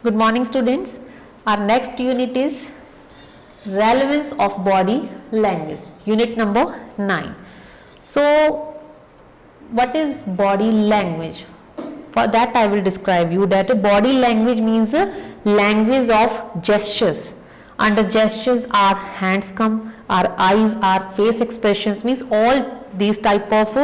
Good morning students. Our next unit is relevance of body language, unit number 9. So what is body language? For that I will describe you that body language means the language of gestures. Under gestures our hands come, our eyes, our face expressions, means all these type of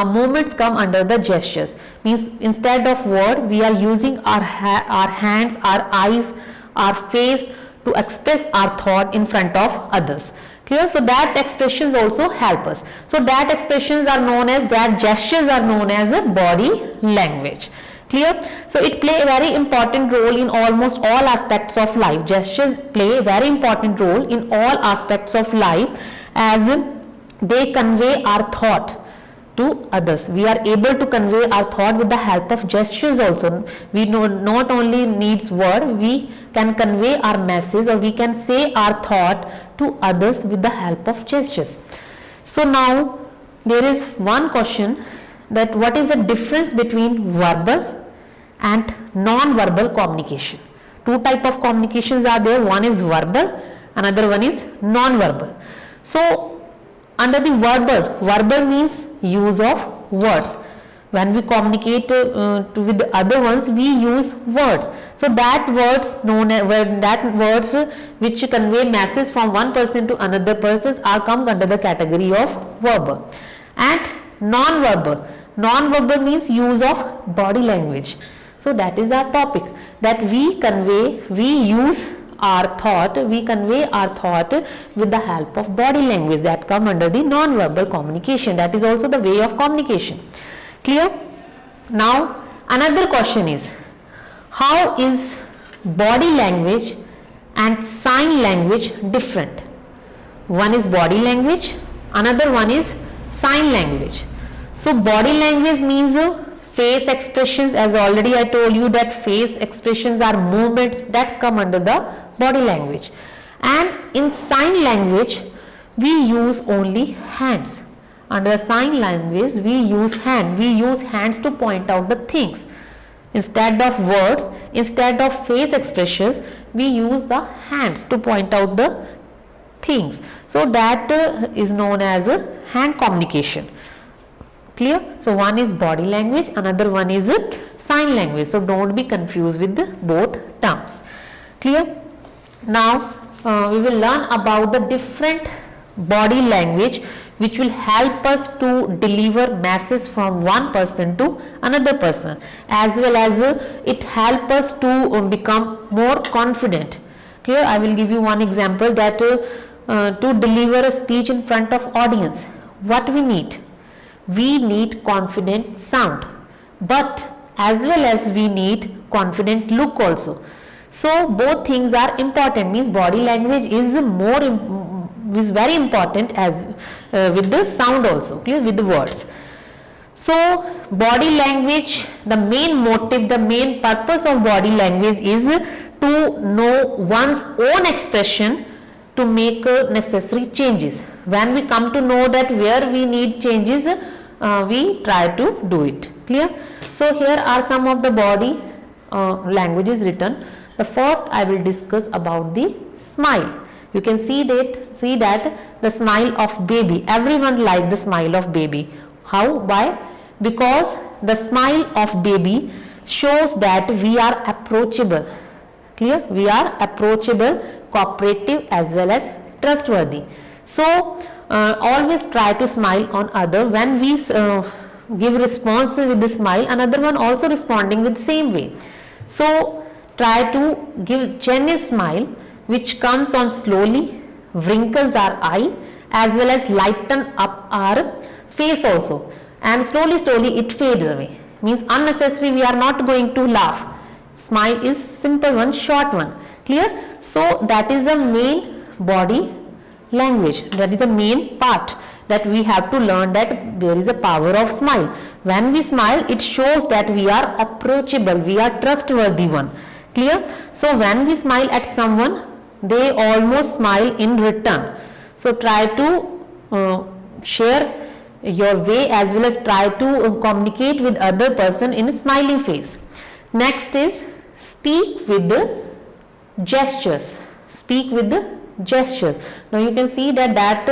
movements come under the gestures. Means instead of word we are using our hands, our eyes, our face to express our thought in front of others. Clear? So that expressions also help us. So that expressions are known as, that gestures are known as a body language. Clear? So it play a very important role in almost all aspects of life. Gestures play a very important role in all aspects of life as they convey our thought to others. We are able to convey our thought with the help of gestures also. We know not only needs word, we can convey our message or we can say our thought to others with the help of gestures. So now there is one question, that what is the difference between verbal and non-verbal communication? Two type of communications are there. One is verbal, another one is non-verbal. So under the verbal means use of words. When we communicate with the other ones, we use words. So that words which convey message from one person to another person are come under the category of verbal. And non-verbal means use of body language. So that is our topic, that we use our thought, we convey our thought with the help of body language, that come under the non-verbal communication. That is also the way of communication. Clear? Now another question is, how is body language and sign language different? One is body language, another one is sign language. So body language means face expressions, as already I told you that face expressions are movements that come under the body language. And in sign language we use only hands. Under sign language we use hands to point out the things. Instead of words, instead of face expressions, we use the hands to point out the things. So that is known as a hand communication. Clear? So one is body language, another one is sign language. So don't be confused with both terms. Clear? Now we will learn about the different body language which will help us to deliver message from one person to another person, as well as it help us to become more confident. Clear? I will give you one example, that to deliver a speech in front of audience, what we need? We need confident sound, but as well as we need confident look also. So both things are important, means body language is very important as with the sound also, clear, with the words. So body language, the main motive, the main purpose of body language is to know one's own expression to make necessary changes. When we come to know that where we need changes, we try to do it. Clear? So here are some of the body languages written. The first I will discuss about the smile. You can see that the smile of baby, everyone like the smile of baby. How? Why? Because the smile of baby shows that we are approachable. Clear? We are approachable, cooperative as well as trustworthy. So always try to smile on other. When we give response with the smile, another one also responding with same way. So try to give genuine smile which comes on slowly, wrinkles our eye as well as lighten up our face also, and slowly it fades away. Means unnecessary we are not going to laugh. Smile is simple one, short one. Clear? So that is the main body language, that is the main part that we have to learn, that there is a power of smile. When we smile, it shows that we are approachable, we are trustworthy one. Clear? So when we smile at someone, they almost smile in return. So try to share your way as well as try to communicate with other person in a smiling face. Next is speak with the gestures. Speak with the gestures. Now you can see that that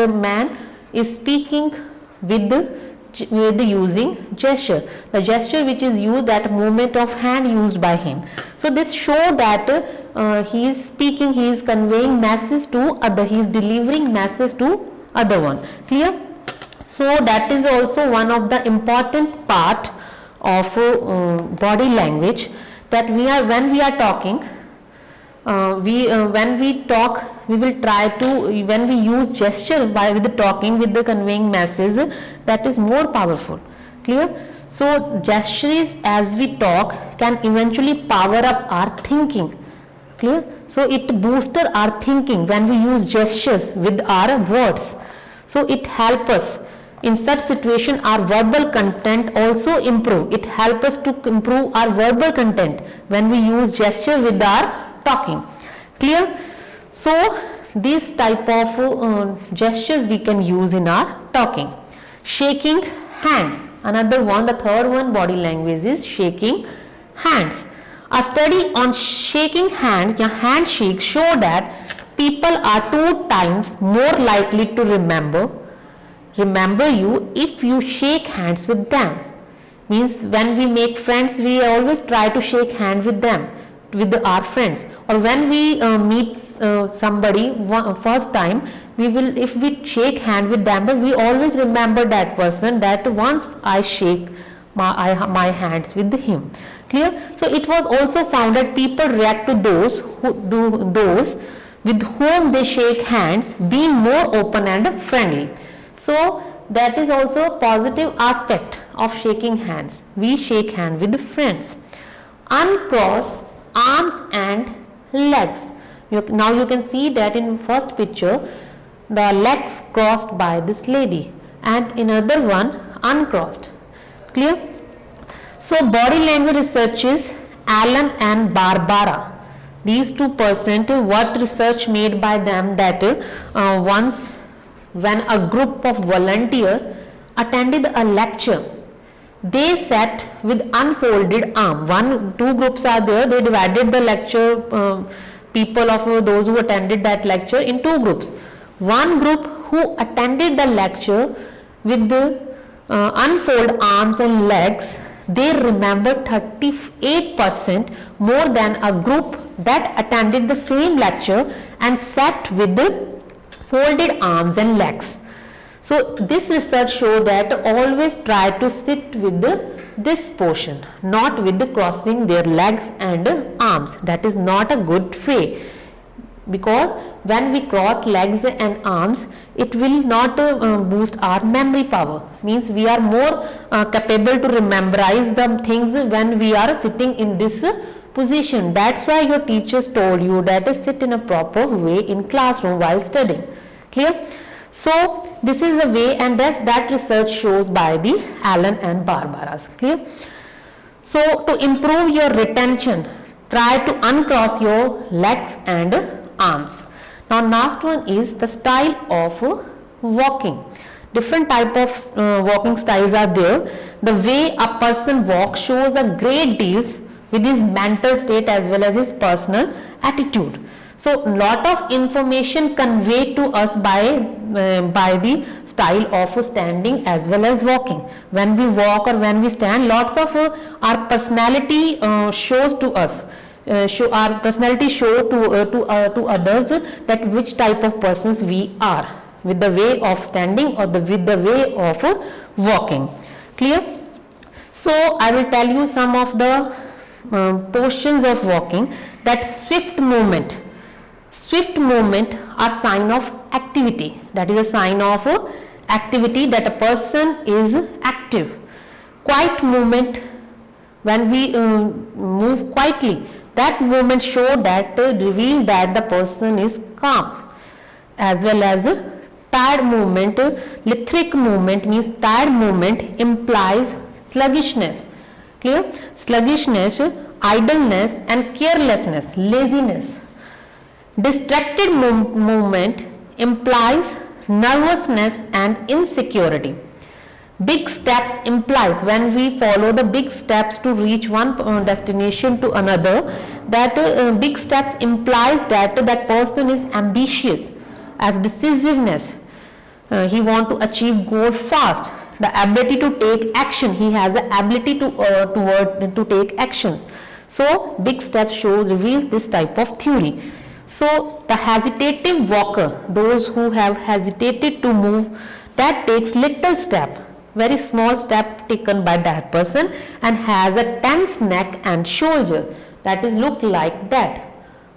man is speaking with the using gesture. The gesture which is used, that movement of hand used by him. So this show that he is speaking, he is conveying message to other, he is delivering message to other one. Clear? So that is also one of the important part of body language, that when we are talking, when we talk, we will try to, when we use gesture with the talking, with the conveying message, that is more powerful. Clear? So gestures as we talk can eventually power up our thinking. Clear? So it boosts our thinking when we use gestures with our words. So it helps us. In such situation, our verbal content also improve. It helps us to improve our verbal content when we use gesture with our talking. Clear? So this type of gestures we can use in our talking. Shaking hands. Another one, the third one, body language is shaking hands. A study on shaking hands, handshakes, show that people are 2 times more likely to remember you if you shake hands with them. Means when we make friends, we always try to shake hand with them, with our friends. Or when we meet somebody first time, if we shake hand with them, but we always remember that person, that once I shake my hands with him. Clear? So it was also found that people react to those with whom they shake hands, being more open and friendly. So that is also a positive aspect of shaking hands. We shake hand with friends. Uncross arms and legs. Now you can see that in first picture, the legs crossed by this lady, and in another one uncrossed. Clear? So body language researchers Allen and Barbara, these 2 persons, what research made by them, that once when a group of volunteers attended a lecture, they sat with unfolded arm. 2 groups are there. They divided the lecture, people of those who attended that lecture, in 2 groups. One group who attended the lecture with the unfold arms and legs, they remembered 38% more than a group that attended the same lecture and sat with the folded arms and legs. So this research shows that always try to sit with this portion, not with the crossing their legs and arms. That is not a good way, because when we cross legs and arms, it will not boost our memory power. Means we are more capable to memorize the things when we are sitting in this position. That's why your teachers told you that sit in a proper way in classroom while studying. Clear? So this is the way, and that research shows by the Allen and Barbara's. Clear? So to improve your retention, try to uncross your legs and arms. Now last one is the style of walking. Different type of walking styles are there. The way a person walks shows a great deal with his mental state as well as his personal attitude. So lot of information conveyed to us by the style of standing as well as walking. When we walk or when we stand, lots of our personality shows to us. Our personality show to others that which type of persons we are, with the way of standing or with the way of walking. Clear? So I will tell you some of the portions of walking. That swift movement are sign of activity. That is a sign of activity, that a person is active. Quiet movement, when we move quietly, that movement reveal that the person is calm. As well as tired movement, lethargic movement means tired movement implies sluggishness. Clear? Sluggishness, idleness and carelessness, laziness. Distracted movement implies nervousness and insecurity. Big steps implies, when we follow the big steps to reach one destination to another, that big steps implies that that person is ambitious, as decisiveness. He want to achieve goal fast. The ability to take action. He has the ability to take actions. So big steps reveals this type of theory. So the hesitative walker, those who have hesitated to move, that takes little step, very small step taken by that person, and has a tense neck and shoulder, that is look like that.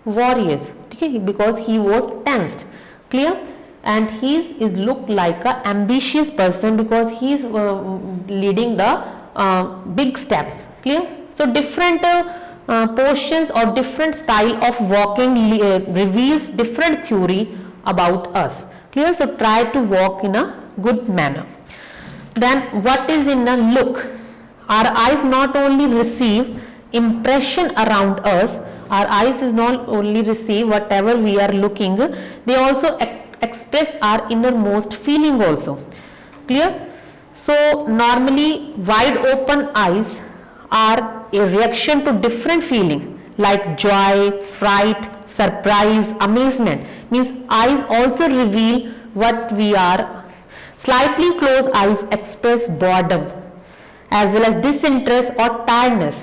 Warriors, okay, because he was tensed, clear. And he is look like a ambitious person because he is leading the big steps, clear. So different portions or different style of walking reveals different theory about us, clear. So try to walk in a good manner. Then what is in a look? Our eyes not only receive impression around us, our eyes is not only receive whatever we are looking, they also express our innermost feeling also, clear. So normally wide open eyes are a reaction to different feeling like joy, fright, surprise, amazement, means eyes also reveal what we are. Slightly closed eyes express boredom as well as disinterest or tiredness.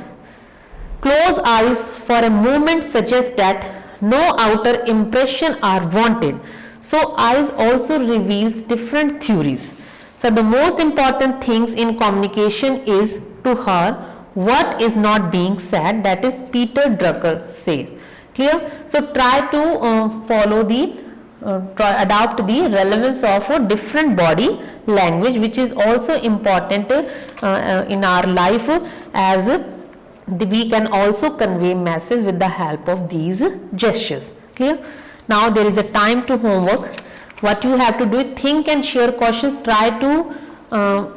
Closed eyes for a moment suggest that no outer impression are wanted. So eyes also reveals different theories. So the most important things in communication is to her what is not being said, that is Peter Drucker says, clear. So try to follow the adopt the relevance of a different body language, which is also important in our life, as we can also convey message with the help of these gestures, clear. Now there is a time to homework. What you have to do is think and share questions. Try to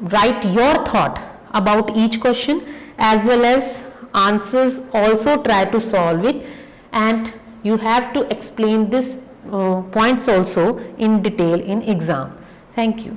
write your thought about each question as well as answers, also try to solve it, and you have to explain this points also in detail in exam. Thank you.